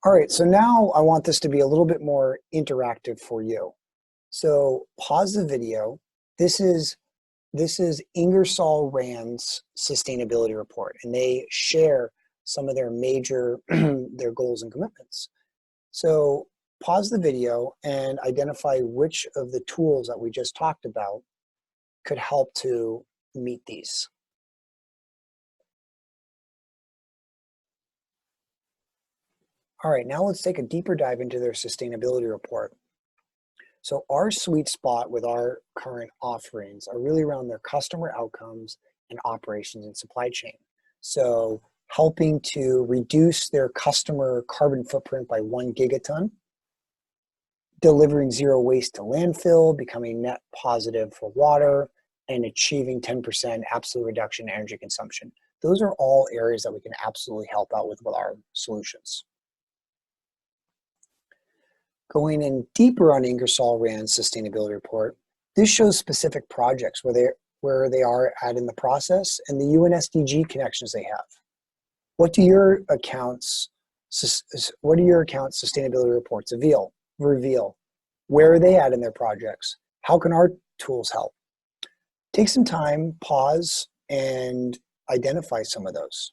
All right, so now I want this to be a little bit more interactive for you. So pause the video. This is Ingersoll Rand's sustainability report, and they share some of their major their goals and commitments. So pause the video and identify which of the tools that we just talked about could help to meet these. All right, now let's take a deeper dive into their sustainability report. So our sweet spot with our current offerings are really around their customer outcomes and operations and supply chain. So helping to reduce their customer carbon footprint by 1 gigaton, delivering zero waste to landfill, becoming net positive for water, and achieving 10% absolute reduction in energy consumption. Those are all areas that we can absolutely help out with our solutions. Going in deeper on Ingersoll Rand's sustainability report, this shows specific projects where they are at in the process and the UN SDG connections they have. What do your accounts sustainability reports reveal? Where are they at in their projects? How can our tools help? Take some time, pause, and identify some of those.